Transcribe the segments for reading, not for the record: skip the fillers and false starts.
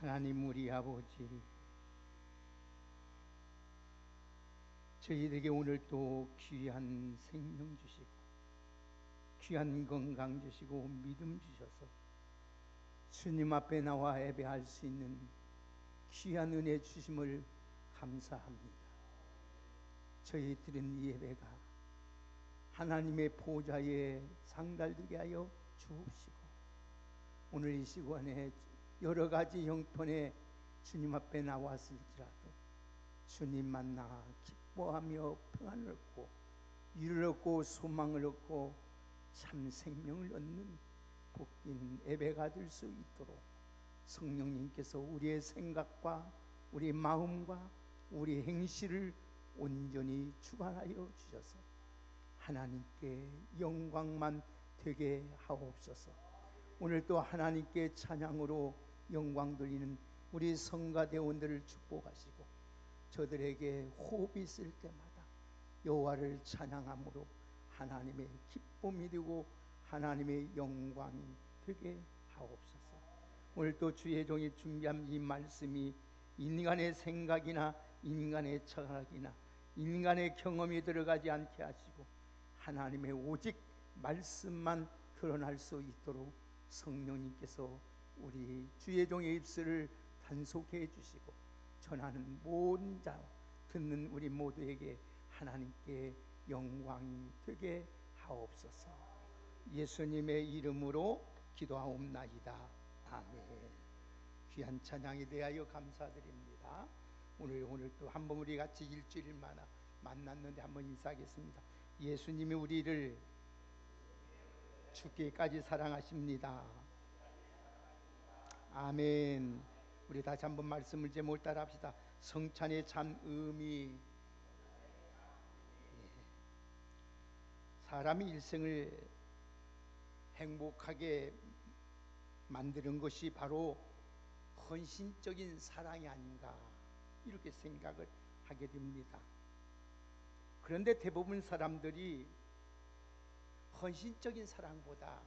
하나님 우리 아버지, 저희들에게 오늘 또 귀한 생명 주시고 귀한 건강 주시고 믿음 주셔서 주님 앞에 나와 예배할 수 있는 귀한 은혜 주심을 감사합니다. 저희들은 이 예배가 하나님의 보좌에 상달되게 하여 주옵시고, 오늘 이 시간에 여러 가지 형편에 주님 앞에 나왔을지라도 주님 만나 기뻐하며 평안을 얻고 위를 얻고 소망을 얻고 참 생명을 얻는 복된 예배가 될 수 있도록 성령님께서 우리의 생각과 우리 마음과 우리 행실을 온전히 주관하여 주셔서 하나님께 영광만 되게 하옵소서. 오늘 또 하나님께 찬양으로 영광 돌리는 우리 성가대원들을 축복하시고, 저들에게 호흡이 있을 때마다 여호와를 찬양함으로 하나님의 기쁨이 되고 하나님의 영광이 되게 하옵소서. 오늘 또 주의 종이 준비한 이 말씀이 인간의 생각이나 인간의 철학이나 인간의 경험이 들어가지 않게 하시고 하나님의 오직 말씀만 드러날 수 있도록 성령님께서 우리 주의 종의 입술을 단속해 주시고 전하는 모든 자 듣는 우리 모두에게 하나님께 영광이 되게 하옵소서. 예수님의 이름으로 기도하옵나이다. 아멘. 귀한 찬양에 대하여 감사드립니다. 오늘 또 한번 우리 같이 일주일 만났는데 한번 인사하겠습니다. 예수님이 우리를 죽기까지 사랑하십니다. 아멘. 우리 다시 한번 말씀을 제목 따라 합시다. 성찬의 참 의미. 사람이 일생을 행복하게 만드는 것이 바로 헌신적인 사랑이 아닌가, 이렇게 생각을 하게 됩니다. 그런데 대부분 사람들이 헌신적인 사랑보다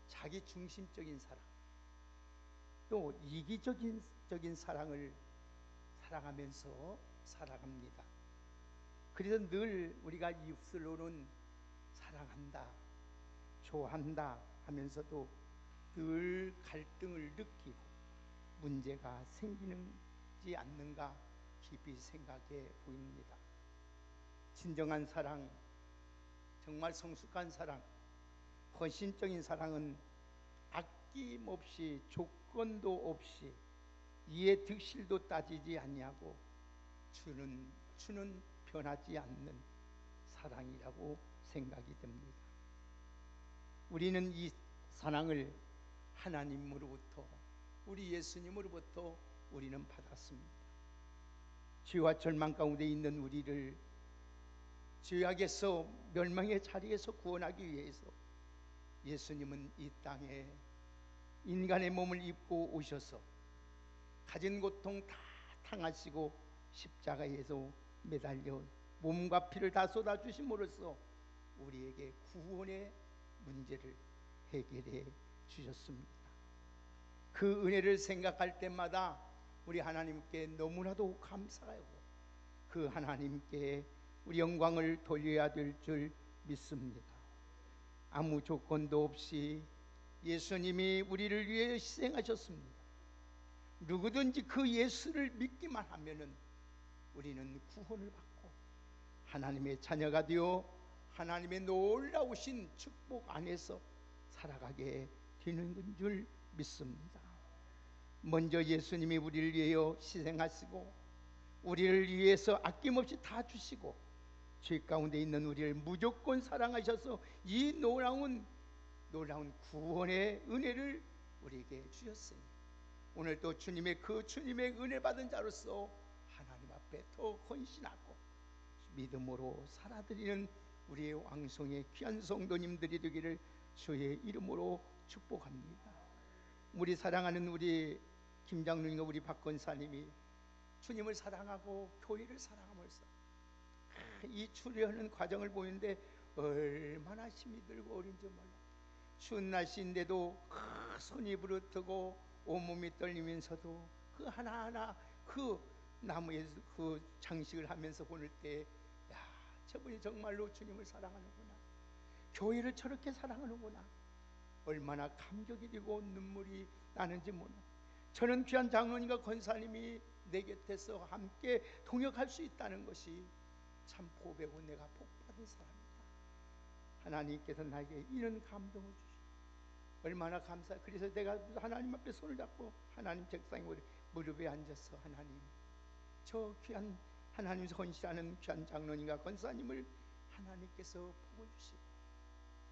자기 중심적인 사랑, 또 이기적인 사랑을 사랑하면서 살아갑니다. 그래서 늘 우리가 입술로는 사랑한다, 좋아한다 하면서도 늘 갈등을 느끼고 문제가 생기는지 않는가 깊이 생각해 보입니다. 진정한 사랑, 정말 성숙한 사랑, 헌신적인 사랑은 아낌없이 조건도 없이 이해 득실도 따지지 아니하고 주는 변하지 않는 사랑이라고 생각이 됩니다. 우리는 이 사랑을 하나님으로부터, 우리 예수님으로부터 우리는 받았습니다. 죄와 절망 가운데 있는 우리를 죄악에서 멸망의 자리에서 구원하기 위해서 예수님은 이 땅에 인간의 몸을 입고 오셔서 가진 고통 다 당하시고 십자가에서 매달려 몸과 피를 다 쏟아주심으로써 우리에게 구원의 문제를 해결해 주셨습니다. 그 은혜를 생각할 때마다 우리 하나님께 너무나도 감사하고 그 하나님께 우리 영광을 돌려야 될 줄 믿습니다. 아무 조건도 없이 예수님이 우리를 위해 희생하셨습니다. 누구든지 그 예수를 믿기만 하면은 우리는 구원을 받고 하나님의 자녀가 되어 하나님의 놀라우신 축복 안에서 살아가게 되는 줄 믿습니다. 먼저 예수님이 우리를 위하여 희생하시고 우리를 위해서 아낌없이 다 주시고 죄 가운데 있는 우리를 무조건 사랑하셔서 이 놀라운 구원의 은혜를 우리에게 주셨으니 오늘 또 주님의 은혜 받은 자로서 하나님 앞에 더 헌신하고 믿음으로 살아드리는 우리의 왕성의 귀한 성도님들이 되기를 주의 이름으로 축복합니다. 우리 사랑하는 우리 김장로님과 우리 박건사님이 주님을 사랑하고 교회를 사랑하면서 이 출애하는 과정을 보는데 얼마나 힘이 들고 어린지 몰라. 추운 날씨인데도 손이 부르트고 온몸이 떨리면서도 그 하나하나 그 나무에 그 장식을 하면서 보낼 때, 야, 저분이 정말로 주님을 사랑하는구나, 교회를 저렇게 사랑하는구나, 얼마나 감격이 되고 눈물이 나는지 몰라. 저는 귀한 장로님과 권사님이 내 곁에서 함께 동역할 수 있다는 것이 참 보배고 내가 복받은 사람이다. 하나님께서 나에게 이런 감동을 주시고 얼마나 감사. 그래서 내가 하나님 앞에 손을 잡고 하나님 책상에 무릎에 앉아서, 하나님, 저 귀한 하나님 헌신하는 귀한 장로님과 권사님을 하나님께서 복을 주시고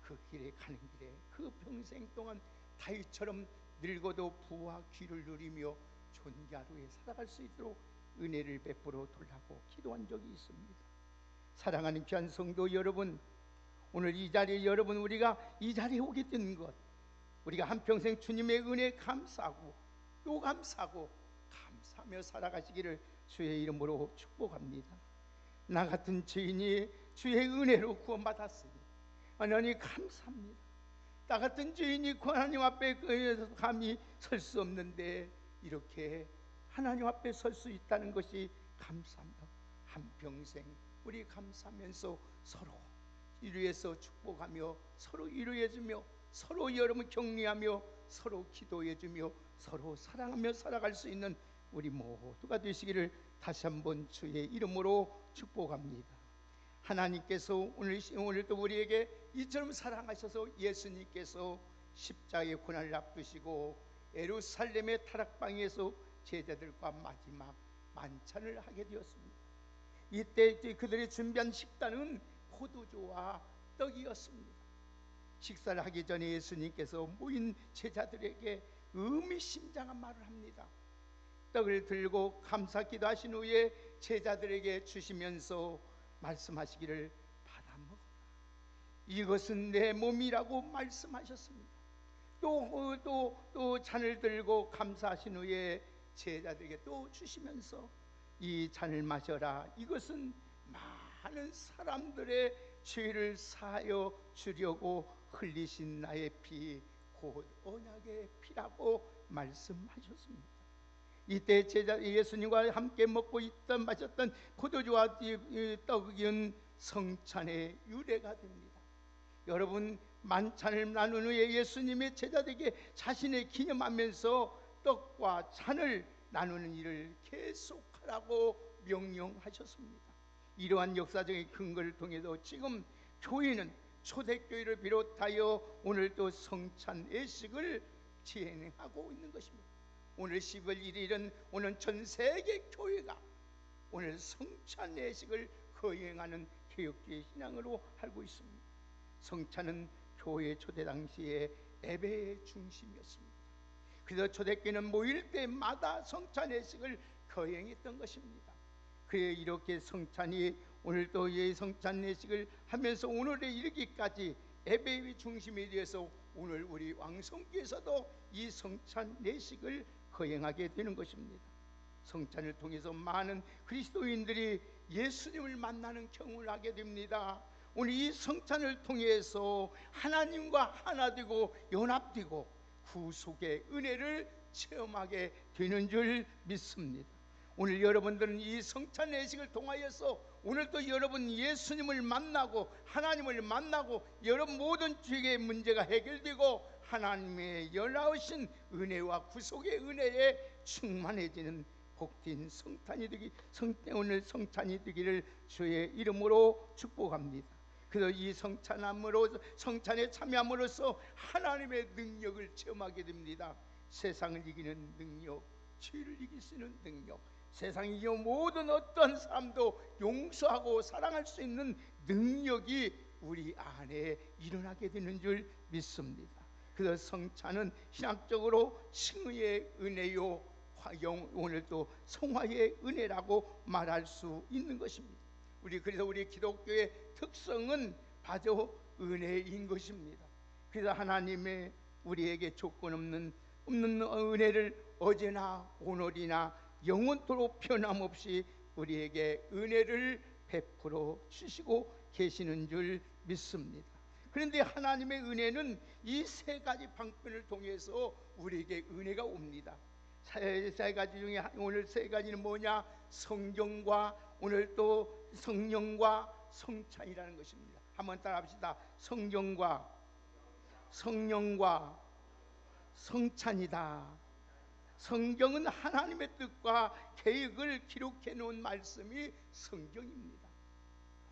그 길에 가는 길에 그 평생 동안 다윗처럼 늙어도 부와 귀를 누리며 존귀하루에 살아갈 수 있도록 은혜를 베풀어 달라고 기도한 적이 있습니다. 사랑하는 귀한 성도 여러분, 오늘 이 자리에 여러분, 우리가 이 자리에 오게 된 것, 우리가 한평생 주님의 은혜에 감사하고 또 감사하고 감사하며 살아가시기를 주의 이름으로 축복합니다. 나 같은 죄인이 주의 은혜로 구원받았으니 하나님 감사합니다. 나 같은 죄인이 하나님 앞에 감히 설 수 없는데 이렇게 하나님 앞에 설 수 있다는 것이 감사합니다. 한평생 우리 감사하면서 서로 위로해서 축복하며 서로 위로해주며 서로 여러분 격려하며 서로 기도해주며 서로 사랑하며 살아갈 수 있는 우리 모두가 되시기를 다시 한번 주의 이름으로 축복합니다. 하나님께서 오늘도 우리에게 이처럼 사랑하셔서 예수님께서 십자가의 고난을 앞두시고 예루살렘의 타락방에서 제자들과 마지막 만찬을 하게 되었습니다. 이때 그들이 준비한 식단은 포도주와 떡이었습니다. 식사를 하기 전에 예수님께서 모인 제자들에게 의미심장한 말을 합니다. 떡을 들고 감사기도 하신 후에 제자들에게 주시면서 말씀하시기를, 받아 먹어라, 이것은 내 몸이라고 말씀하셨습니다. 또 잔을 들고 감사하신 후에 제자들에게 또 주시면서 이 잔을 마셔라, 이것은 많은 사람들의 죄를 사하여 주려고 흘리신 나의 피, 곧 언약의 피라고 말씀하셨습니다. 이때 제자 예수님과 함께 먹고 있던 마셨던 포도주와 떡은 성찬의 유래가 됩니다. 여러분, 만찬을 나눈 후에 예수님의 제자들에게 자신의 기념하면서 떡과 잔을 나누는 일을 계속하라고 명령하셨습니다. 이러한 역사적인 근거를 통해서 지금 교회는 초대교회를 비롯하여 오늘도 성찬 예식을 진행하고 있는 것입니다. 오늘 10월 1일은 오늘 전 세계 교회가 오늘 성찬 예식을 거행하는 개혁주의 신앙으로 알고 있습니다. 성찬은 교회 초대 당시에 예배의 중심이었습니다. 그래서 초대교회는 모일 때마다 성찬 예식을 거행했던 것입니다. 그래 이렇게 성찬이 오늘도 이 성찬 예식을 하면서 오늘에 이르기까지 예배의 중심에 대해서 오늘 우리 왕성교에서도 이 성찬 예식을 거행하게 되는 것입니다. 성찬을 통해서 많은 그리스도인들이 예수님을 만나는 경험을 하게 됩니다. 오늘 이 성찬을 통해서 하나님과 하나 되고 연합되고 구속의 은혜를 체험하게 되는 줄 믿습니다. 오늘 여러분들은 이 성찬 예식을 통하여서 오늘도 여러분 예수님을 만나고 하나님을 만나고 여러분 모든 죄의 문제가 해결되고 하나님의 연하신 은혜와 구속의 은혜에 충만해지는 복된 오늘 성찬이 되기를 주의 이름으로 축복합니다. 그래서 이 성찬에 참여함으로써 하나님의 능력을 체험하게 됩니다. 세상을 이기는 능력, 죄를 이길 수 있는 능력, 세상이 모든 어떤 사람도 용서하고 사랑할 수 있는 능력이 우리 안에 일어나게 되는 줄 믿습니다. 그래서 성찬은 신학적으로 칭의의 은혜요, 오늘도 성화의 은혜라고 말할 수 있는 것입니다. 그래서 우리 기독교의 특성은 바로 은혜인 것입니다. 그래서 하나님의 우리에게 조건 없는 은혜를 어제나 오늘이나 영원토록 변함없이 우리에게 은혜를 베풀어 주시고 계시는 줄 믿습니다. 그런데 하나님의 은혜는 이 세 가지 방편을 통해서 우리에게 은혜가 옵니다. 세 가지 중에 오늘 세 가지는 뭐냐? 성경과 오늘 또 성령과 성찬이라는 것입니다. 한번 따라합시다. 성경과 성령과 성찬이다. 성경은 하나님의 뜻과 계획을 기록해 놓은 말씀이 성경입니다.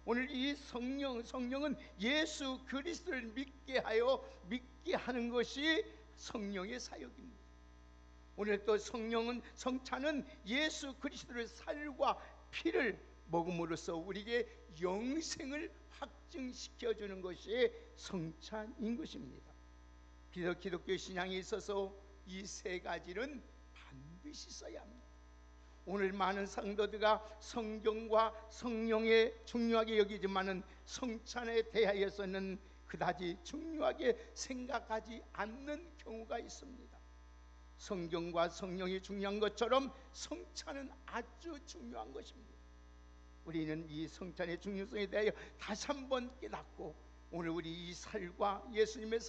오늘 이 성령은 예수 그리스도를 믿게 하는 것이 성령의 사역입니다. 오늘 또 성찬은 예수 그리스도의 살과 피를 먹음으로써 우리에게 영생을 확증시켜 주는 것이 성찬인 것입니다. 기독교 신앙에 있어서 이 세 가지는 반드시 써야 합니다. 오늘 많은 성도들과 성경과 성령에 중요하게 여기지만은 성찬에 대하여서는 그다지 중요하게 생각하지 않는 경우가 있습니다. 성경과 성령이 중요한 것처럼 성찬은 아주 중요한 것입니다. 우리는 이 성찬의 중요성에 대하여 다시 한번 깨닫고 오늘 우리 이 살과 예수님의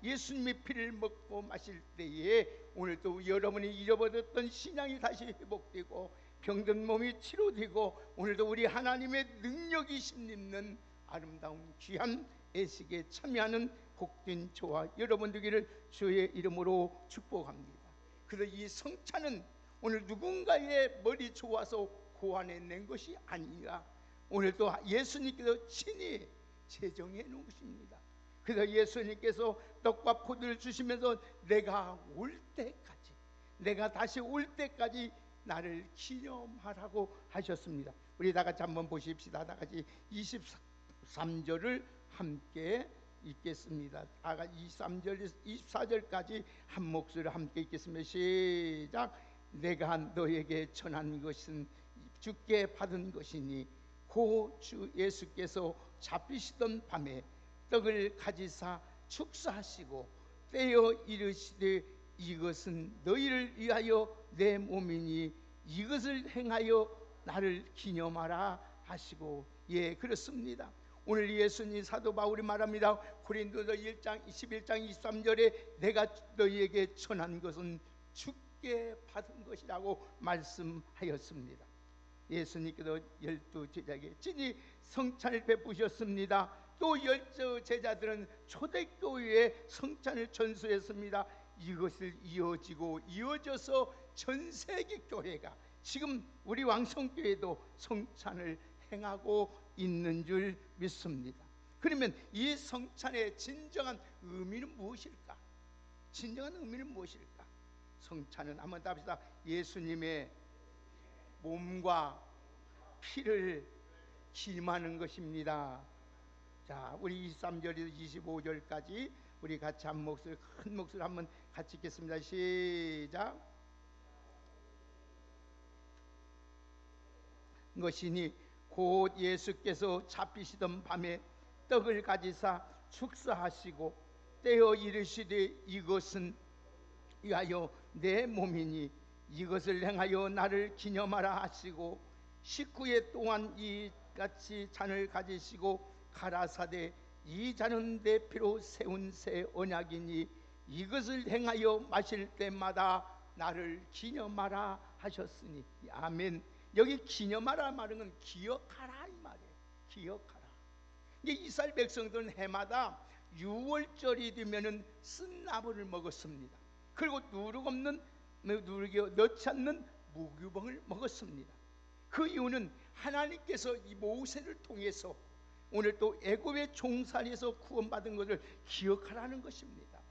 예수님의 피를 먹고 마실 때에 오늘 또 여러분이 잃어버렸던 신앙이 다시 회복되고 병든 몸이 치료되고 오늘도 우리 하나님의 능력이 힘입는 아름다운 귀한 예식에 참여하는 복된 저와 여러분 되기를 주의 이름으로 축복합니다. 그래서 이 성찬은 오늘 누군가의 머리 좋아서 고안해낸 것이 아니라 오늘 또 예수님께서 친히 제정해 놓은 것입니다. 그래서 예수님께서 떡과 포도를 주시면서 내가 다시 올 때까지 나를 기념하라고 하셨습니다. 우리 다 같이 한번 보십시다. 다 같이 23절을 함께 읽겠습니다. 23절, 24절까지 한 목소리로 함께 읽겠습니다. 시작. 내가 너에게 전한 것은 주께 받은 것이니 고 주 예수께서 잡히시던 밤에 떡을 가지사 축사하시고 떼어 이르시되 이것은 너희를 위하여 내 몸이니 이것을 행하여 나를 기념하라 하시고. 예, 그렇습니다. 오늘 예수님 사도 바울이 말합니다. 고린도서 1장 21장 23절에 내가 너희에게 전한 것은 주께 받은 것이라고 말씀하였습니다. 예수님께서 12제자에게 친히 성찬을 베푸셨습니다. 또 10제자들은 초대교회에 성찬을 전수했습니다. 이것을 이어져서 전세계 교회가 지금 우리 왕성교회도 성찬을 행하고 있는 줄 믿습니다. 그러면 이 성찬의 진정한 의미는 무엇일까? 성찬은 한번 답시다. 예수님의 몸과 피를 기림하는 것입니다. 자, 우리 23절에서 25절까지 우리 같이 한 목소리, 큰 목소리 한번 같이 읽겠습니다. 시작. 것이니 곧 예수께서 잡히시던 밤에 떡을 가지사 축사하시고 떼어 이르시되 이것은 위하여 내 몸이니 이것을 행하여 나를 기념하라 하시고 19회 동안 이같이 잔을 가지시고 가라사대 이 잔은 내 피로 세운 새 언약이니 이것을 행하여 마실 때마다 나를 기념하라 하셨으니. 아멘. 여기 기념하라 말은 건 기억하라 이 말이에요. 기억하라. 이스라엘 백성들은 해마다 6월절이 되면은 쓴나물을 먹었습니다. 그리고 누룩이 넣지 않는 무교병을 먹었습니다. 그 이유는 하나님께서 이 모세를 통해서 오늘 또 애굽의 종살이에서 구원받은 것을 기억하라는 것입니다.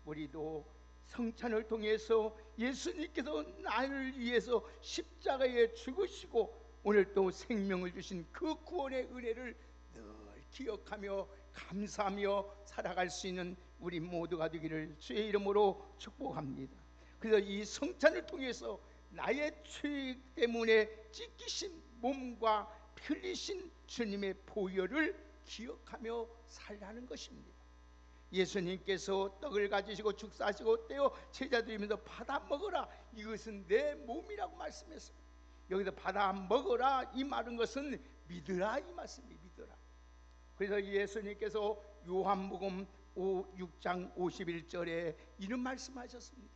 우리도 성찬을 통해서 예수님께서 나를 위해서 십자가에 죽으시고 오늘 또 생명을 주신 그 구원의 은혜를 늘 기억하며 감사하며 살아갈 수 있는 우리 모두가 되기를 주의 이름으로 축복합니다. 그래서 이 성찬을 통해서 나의 죄 때문에 찢기신 몸과 흘리신 주님의 보혈을 기억하며 살라는 것입니다. 예수님께서 떡을 가지시고 축사하시고 떼어 제자들이면서 받아 먹어라 이것은 내 몸이라고 말씀했어요. 여기서 받아 먹어라 이 말은 것은 믿으라 이 말씀이 믿으라. 그래서 예수님께서 요한복음 6장 51절에 이런 말씀하셨습니다.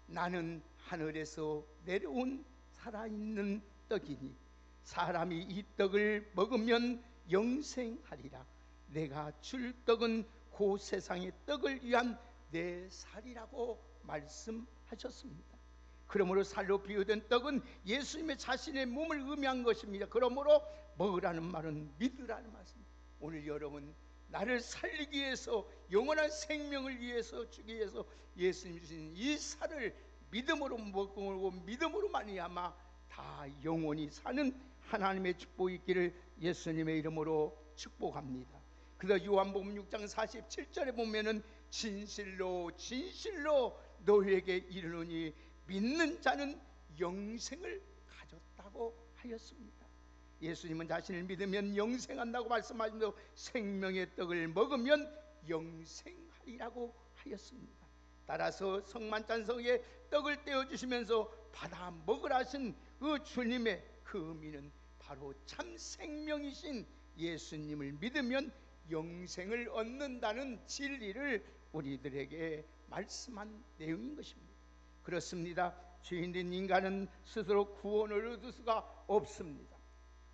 나는 하늘에서 내려온 살아있는 떡이니 사람이 이 떡을 먹으면 영생하리라. 내가 줄 떡은 그 세상의 떡을 위한 내 살이라고 말씀하셨습니다. 그러므로 살로 비유된 떡은 예수님의 자신의 몸을 의미한 것입니다. 그러므로 먹으라는 말은 믿으라는 말씀입니다. 오늘 여러분, 나를 살리기 위해서, 영원한 생명을 위해서 주기 위해서 예수님 주신 이 살을 믿음으로 먹고 믿음으로 말미암아 다 영원히 사는 하나님의 축복이 있기를 예수님의 이름으로 축복합니다. 그래서 요한복음 6장 47절에 보면은 진실로 진실로 너희에게 이르노니 믿는 자는 영생을 가졌다고 하였습니다. 예수님은 자신을 믿으면 영생한다고 말씀하시면서 생명의 떡을 먹으면 영생하리라고 하였습니다. 따라서 성만찬성에 떡을 떼어주시면서 받아 먹으라 하신 그 주님의 그 의미는 바로 참 생명이신 예수님을 믿으면 영생을 얻는다는 진리를 우리들에게 말씀한 내용인 것입니다. 그렇습니다. 죄인된 인간은 스스로 구원을 얻을 수가 없습니다.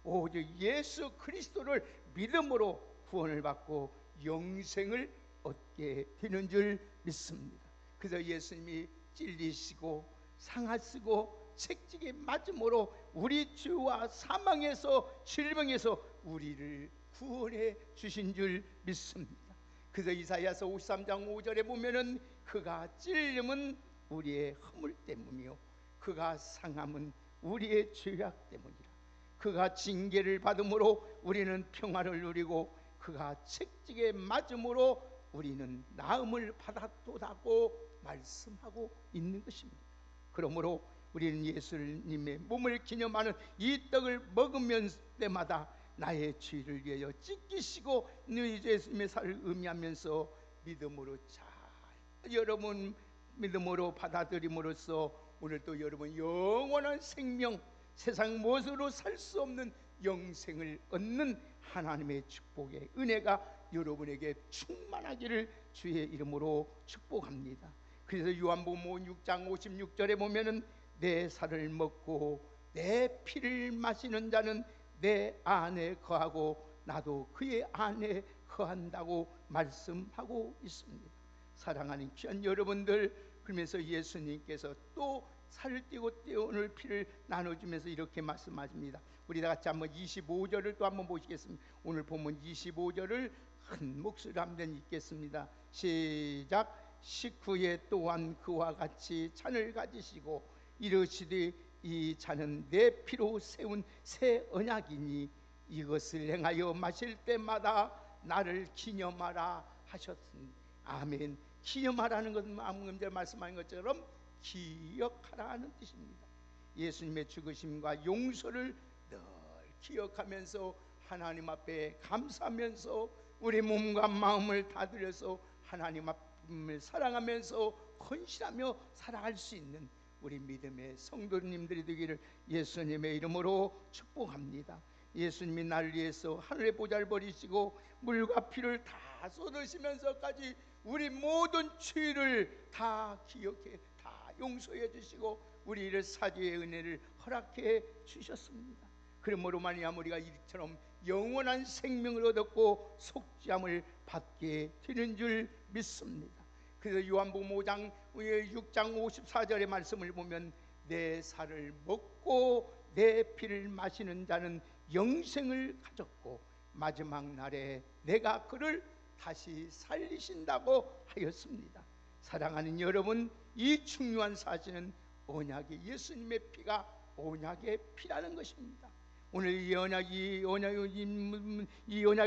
오직 예수 그리스도를 믿음으로 구원을 받고 영생을 얻게 되는 줄 믿습니다. 그래서 예수님이 찔리시고 상하시고 채찍에 맞음으로 우리 죄와 사망에서 질병에서 우리를 구원해 주신 줄 믿습니다. 그래서 이사야서 53장 5절에 보면은 그가 찔림은 우리의 허물 때문이요 그가 상함은 우리의 죄악 때문이라. 그가 징계를 받음으로 우리는 평화를 누리고 그가 채찍에 맞음으로 우리는 나음을 받았도다고 말씀하고 있는 것입니다. 그러므로 우리는 예수님의 몸을 기념하는 이 떡을 먹으면 때마다 나의 죄를 위하여 찢기시고 너희 예수님의 살을 의미하면서 믿음으로 잘 여러분 믿음으로 받아들임으로써 오늘 또 여러분 영원한 생명, 세상 무엇으로 살 수 없는 영생을 얻는 하나님의 축복의 은혜가 여러분에게 충만하기를 주의 이름으로 축복합니다. 그래서 요한복음 6장 56절에 보면은 내 살을 먹고 내 피를 마시는 자는 내 안에 거하고 나도 그의 안에 거한다고 말씀하고 있습니다. 사랑하는 귀한 여러분들, 그러면서 예수님께서 또 살을 띄고 떼어오는 피를 나눠주면서 이렇게 말씀하십니다. 우리 다 같이 한번 25절을 또 한번 보시겠습니다. 오늘 보면 25절을 큰 목소리로 한번 읽겠습니다. 시작. 식후에 또한 그와 같이 잔을 가지시고 이르시되 이 잔은 내 피로 세운 새 언약이니 이것을 행하여 마실 때마다 나를 기념하라 하셨으니 아멘. 기념하라는 것은 방금 전에 말씀하신 것처럼 기억하라는 뜻입니다. 예수님의 죽으심과 용서를 늘 기억하면서 하나님 앞에 감사하면서 우리 몸과 마음을 다들여서 하나님 앞을 사랑하면서 헌신하며 살아갈 수 있는 우리 믿음의 성도님들이 되기를 예수님의 이름으로 축복합니다. 예수님이 나를 위해서 하늘의 보좌를 버리시고 물과 피를 다 쏟으시면서까지 우리 모든 죄를 다 기억해 다 용서해 주시고 우리를 사죄의 은혜를 허락해 주셨습니다. 그러므로 말미암아 우리가 이처럼 영원한 생명을 얻었고 속죄함을 받게 되는 줄 믿습니다. 그래서 요한복음 5장 6장 54절의 말씀을 보면 내 살을 먹고 내 피를 마시는 자는 영생을 가졌고 마지막 날에 내가 그를 다시 살리신다고 하였습니다. 사랑하는 여러분, 이 중요한 사실은 언약의 예수님의 피가 언약의 피라는 것입니다. 오늘 이 언약이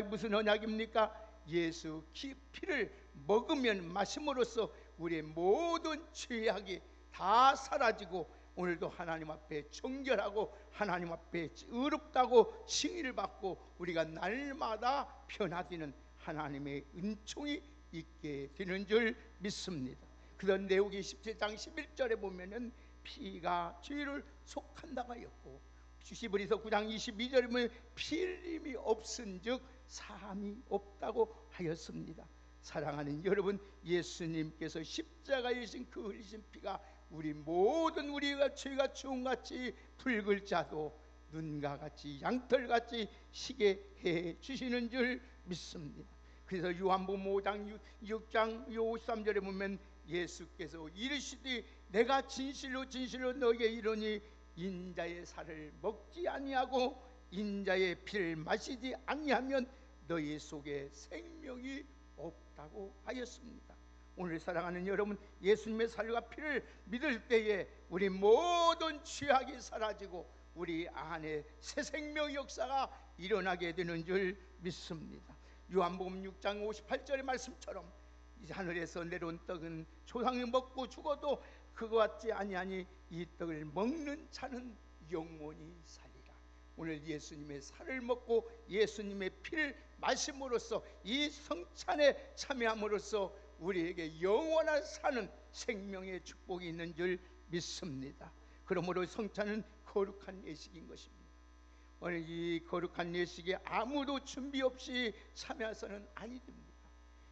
무슨 언약입니까? 예수 피를 먹으면 마심으로써 우리의 모든 죄악이 다 사라지고 오늘도 하나님 앞에 정결하고 하나님 앞에 의롭다고 칭의를 받고 우리가 날마다 변화되는 하나님의 은총이 있게 되는 줄 믿습니다. 그런 내용이 17장 11절에 보면은 피가 죄를 속한다고 하였고 히브리서 9장 22절에 보면 피 흘림이 없은즉 사함이 없다고 하였습니다. 사랑하는 여러분, 예수님께서 십자가에 지신 그 흘리신 피가 우리 모든 우리가 죄가 주홍같이 붉을 자도 눈과 같이 양털같이 시게 해 주시는 줄 믿습니다. 그래서 요한복음 5장 6장 53절에 보면 예수께서 이르시되 내가 진실로 진실로 너에게 이르노니 인자의 살을 먹지 아니하고 인자의 피를 마시지 아니하면 너희 속에 생명이 없다고 하였습니다. 오늘 사랑하는 여러분, 예수님의 살과 피를 믿을 때에 우리 모든 죄악이 사라지고 우리 안에 새 생명 역사가 일어나게 되는 줄 믿습니다. 요한복음 6장 58절의 말씀처럼 이 하늘에서 내려온 떡은 조상이 먹고 죽어도 그거 같지 아니하니 이 떡을 먹는 자는 영원히 살리라. 오늘 예수님의 살을 먹고 예수님의 피를 마심으로써 이 성찬에 참여함으로써 우리에게 영원한 사는 생명의 축복이 있는 줄 믿습니다. 그러므로 성찬은 거룩한 예식인 것입니다. 오늘 이 거룩한 예식에 아무도 준비 없이 참여해서는 아니 됩니다.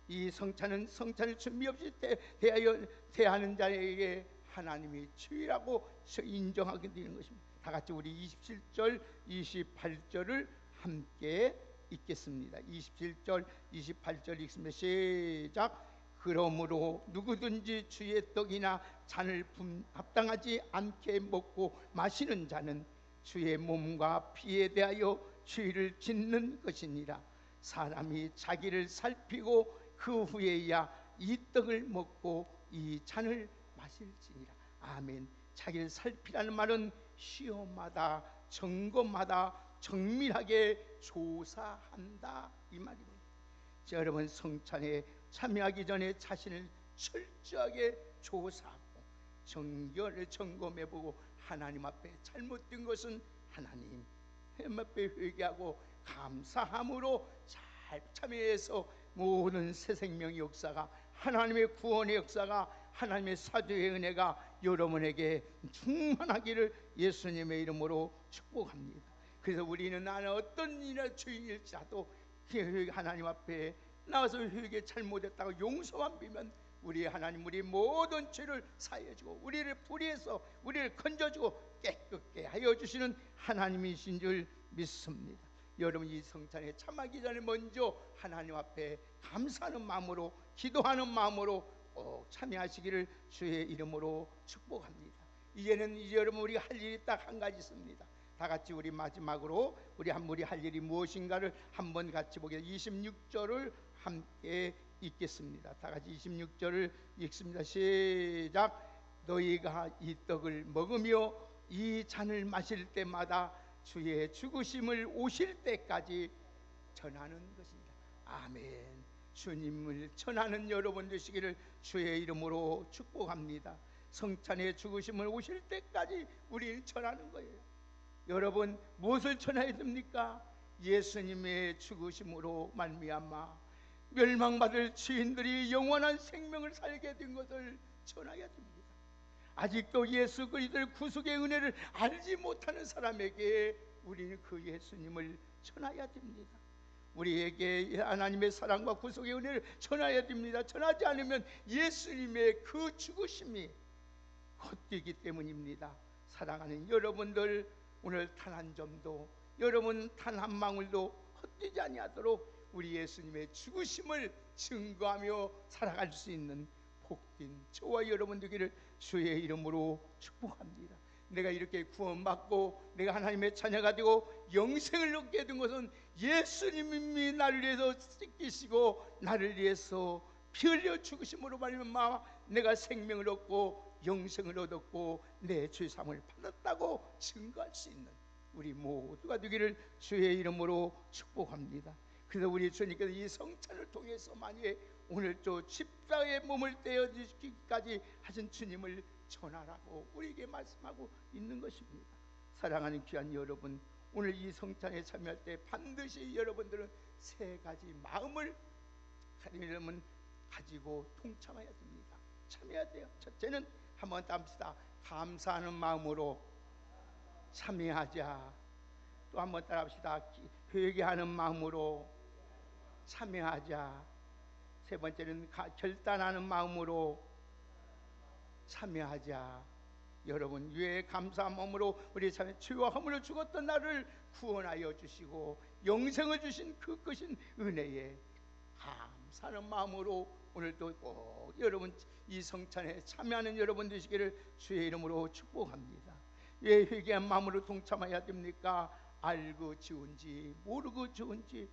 이 성찬은 성찬을 준비 없이 대하는 자에게 하나님이 주의라고 인정하게 되는 것입니다. 다 같이 우리 27절 28절을 함께 읽겠습니다. 27절 28절 읽습니다. 시작. 그러므로 누구든지 주의 떡이나 잔을 합당하지 않게 먹고 마시는 자는 주의 몸과 피에 대하여 죄를 짓는 것이니라. 사람이 자기를 살피고 그 후에야 이 떡을 먹고 이 잔을 마실지니라. 아멘. 자기를 살피라는 말은 시험하다, 점검하다, 정밀하게 조사한다 이 말입니다. 자, 여러분, 성찬에 참여하기 전에 자신을 철저하게 조사하고 점검해보고 하나님 앞에 잘못된 것은 하나님 앞에 회개하고 감사함으로 잘 참여해서 모든 새 생명의 역사가, 하나님의 구원의 역사가, 하나님의 사죄의 은혜가 여러분에게 충만하기를 예수님의 이름으로 축복합니다. 그래서 우리는 나는 어떤 일이나 죄인일지라도 하나님 앞에 나와서 회개 잘못했다고 용서만 빌면 우리 하나님 우리 모든 죄를 사해주고 우리를 불의해서 우리를 건져주고 깨끗게 하여 주시는 하나님이신 줄 믿습니다. 여러분, 이 성찬에 참하기 전에 먼저 하나님 앞에 감사하는 마음으로, 기도하는 마음으로 꼭 참여하시기를 주의 이름으로 축복합니다. 이제 여러분, 우리가 할 일이 딱 한 가지 있습니다. 다 같이 우리 마지막으로 우리 할 일이 무엇인가를 한번 같이 보겠습니다. 26절을 함께 읽겠습니다. 다 같이 26절을 읽습니다. 시작. 너희가 이 떡을 먹으며 이 잔을 마실 때마다 주의 죽으심을 오실 때까지 전하는 것입니다. 아멘. 주님을 전하는 여러분 되시기를 주의 이름으로 축복합니다. 성찬의 죽으심을 오실 때까지 우리를 전하는 거예요. 여러분, 무엇을 전해야 됩니까? 예수님의 죽으심으로 말미암아 멸망받을 죄인들이 영원한 생명을 살게 된 것을 전해야 됩니다. 아직도 예수 그리스도의 구속의 은혜를 알지 못하는 사람에게 우리는 그 예수님을 전해야 됩니다. 우리에게 하나님의 사랑과 구속의 은혜를 전해야 됩니다. 전하지 않으면 예수님의 그 죽으심이 헛되기 때문입니다. 사랑하는 여러분들, 오늘 단 한 점도, 여러분 단 한 방울도 헛되지 아니하도록 우리 예수님의 죽으심을 증거하며 살아갈 수 있는 복된 저와 여러분 되기를 주의 이름으로 축복합니다. 내가 이렇게 구원받고 내가 하나님의 자녀가 되고 영생을 얻게 된 것은 예수님이 나를 위해서 찢기시고 나를 위해서 피 흘려 죽으심으로 말미암아 내가 생명을 얻고 영생을 얻었고 내 죄사함을 받았다고 증거할 수 있는 우리 모두가 되기를 주의 이름으로 축복합니다. 그래서 우리 주님께서 이 성찬을 통해서 만일 오늘 저 십자가에 몸을 떼어 주시기까지 하신 주님을 전하라고 우리에게 말씀하고 있는 것입니다. 사랑하는 귀한 여러분, 오늘 이 성찬에 참여할 때 반드시 여러분들은 세 가지 마음을 여러분 가지고 통참해야 됩니다. 참여해야 돼요. 첫째는 한번 따봅시다. 감사하는 마음으로 참여하자. 또 한번 따라합시다. 회개하는 마음으로 참여하자. 세 번째는 결단하는 마음으로 참여하자. 여러분 위에 감사한 마음으로 우리 참여, 죄와 허물로 죽었던 나를 구원하여 주시고 영생을 주신 그 크신 은혜에 감사하는 마음으로 오늘도 꼭 여러분 이 성찬에 참여하는 여러분 되시기를 주의 이름으로 축복합니다. 왜 회개한 마음으로 동참해야 됩니까? 알고 지은지 모르고 지은지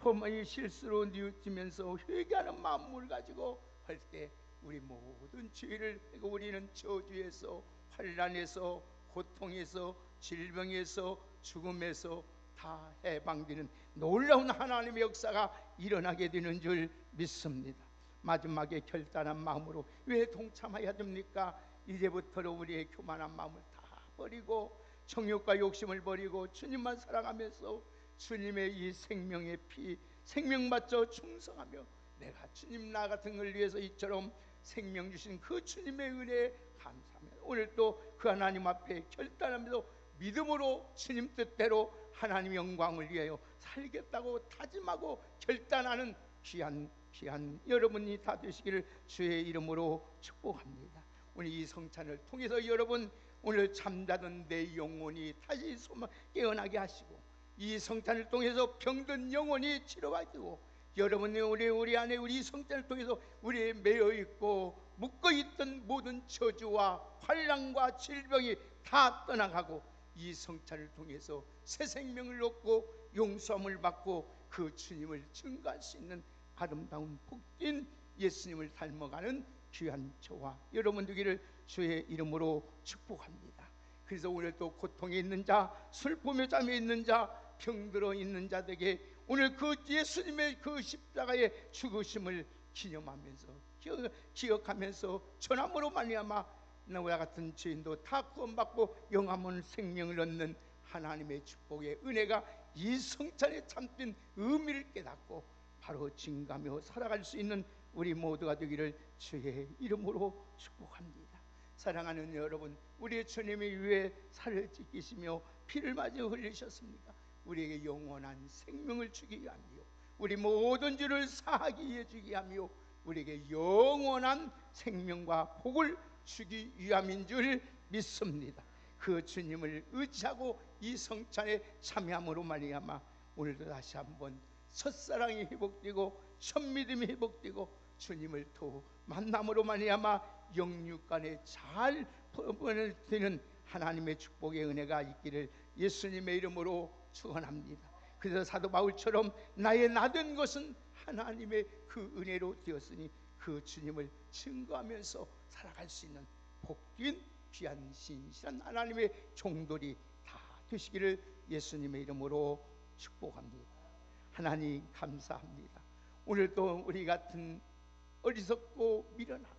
범의 실수로 뉘우치면서 회개하는 마음을 가지고 할 때 우리 모든 죄를, 우리는 저주에서, 환난에서, 고통에서, 질병에서, 죽음에서 다 해방되는 놀라운 하나님의 역사가 일어나게 되는 줄 믿습니다. 마지막에 결단한 마음으로 왜 동참해야 됩니까? 이제부터는 우리의 교만한 마음을 다 버리고 정욕과 욕심을 버리고 주님만 사랑하면서 주님의 이 생명의 피, 생명 받쳐 충성하며 내가 주님 나 같은 걸 위해서 이처럼 생명 주신 그 주님의 은혜에 감사하며 오늘 또 그 하나님 앞에 결단하면서 믿음으로 주님 뜻대로 하나님 영광을 위하여 살겠다고 다짐하고 결단하는 귀한 여러분이 다 되시기를 주의 이름으로 축복합니다. 오늘 이 성찬을 통해서 여러분 오늘 잠자던 내 영혼이 다시 깨어나게 하시고 이 성찬을 통해서 병든 영혼이 치료받고 여러분이 우리 안에 우리 성찬을 통해서 우리의 매여있고 묶어있던 모든 저주와 환난과 질병이 다 떠나가고 이 성찬을 통해서 새 생명을 얻고 용서함을 받고 그 주님을 증거할 수 있는 아름다운 복된 예수님을 닮아가는 귀한 저와 여러분 되기를 주의 이름으로 축복합니다. 그래서 오늘 또 고통에 있는 자, 슬픔에 잠에 있는 자, 병들어 있는 자들에게 오늘 그 예수님의 그 십자가의 죽으심을 기념하면서 기억하면서 전함으로 말미암아 나와 같은 죄인도 다 구원받고 영원한 생명을 얻는 하나님의 축복의 은혜가 이 성찬에 참된 의미를 깨닫고 바로 증가하며 살아갈 수 있는 우리 모두가 되기를 주의 이름으로 축복합니다. 사랑하는 여러분, 우리의 주님이 위에 살을 찢기시며 피를 마저 흘리셨습니까? 우리에게 영원한 생명을 주기 위함이요 우리 모든 죄를 사하기 위해 주기 위함이요 우리에게 영원한 생명과 복을 주기 위함인 줄 믿습니다. 그 주님을 의지하고 이 성찬에 참여함으로 말미암아 오늘도 다시 한번 첫사랑이 회복되고 첫믿음이 회복되고 주님을 더 만남으로 말미암아 영육간에 잘 되는 하나님의 축복의 은혜가 있기를 예수님의 이름으로 축원합니다. 그래서 사도 바울처럼 나의 나된 것은 하나님의 그 은혜로 되었으니 그 주님을 증거하면서 살아갈 수 있는 복된 귀한 신실한 하나님의 종들이 다 되시기를 예수님의 이름으로 축복합니다. 하나님 감사합니다. 오늘도 우리 같은 어리석고 미련하고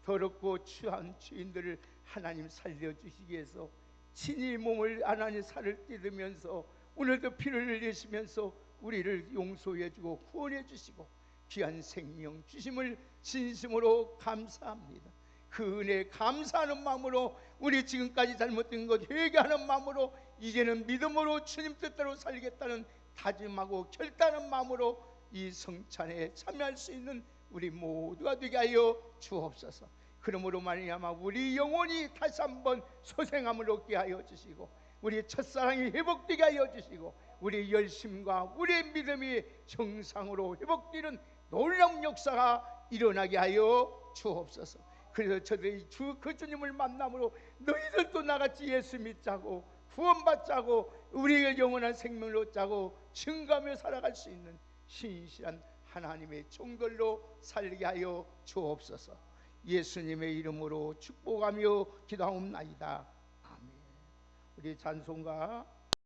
더럽고 추한 죄인들을 하나님 살려주시기 위해서 친히 몸을 하나님 살을 뜯으면서 오늘도 피를 흘리시면서 우리를 용서해주고 구원해주시고 귀한 생명 주심을 진심으로 감사합니다. 그 은혜에 감사하는 마음으로 우리 지금까지 잘못된 것 회개하는 마음으로 이제는 믿음으로 주님 뜻대로 살겠다는 다짐하고 결단하는 마음으로 이 성찬에 참여할 수 있는 우리 모두가 되게 하여 주옵소서. 그러므로 말미암아 우리 영혼이 다시 한번 소생함을 얻게 하여 주시고 우리 첫사랑이 회복되게 하여 주시고 우리 열심과 우리의 믿음이 정상으로 회복되는 놀라운 역사가 일어나게 하여 주옵소서. 그래서 저들이 그 주님을 만남으로 너희들도 나같이 예수 믿자고 구원받자고 우리의 영원한 생명을 얻자고 증거하며 살아갈 수 있는 신실한 하나님의 종들로 살게 하여 주옵소서. 예수님의 이름으로 축복하며 기도하옵나이다. 아멘. 우리 찬송가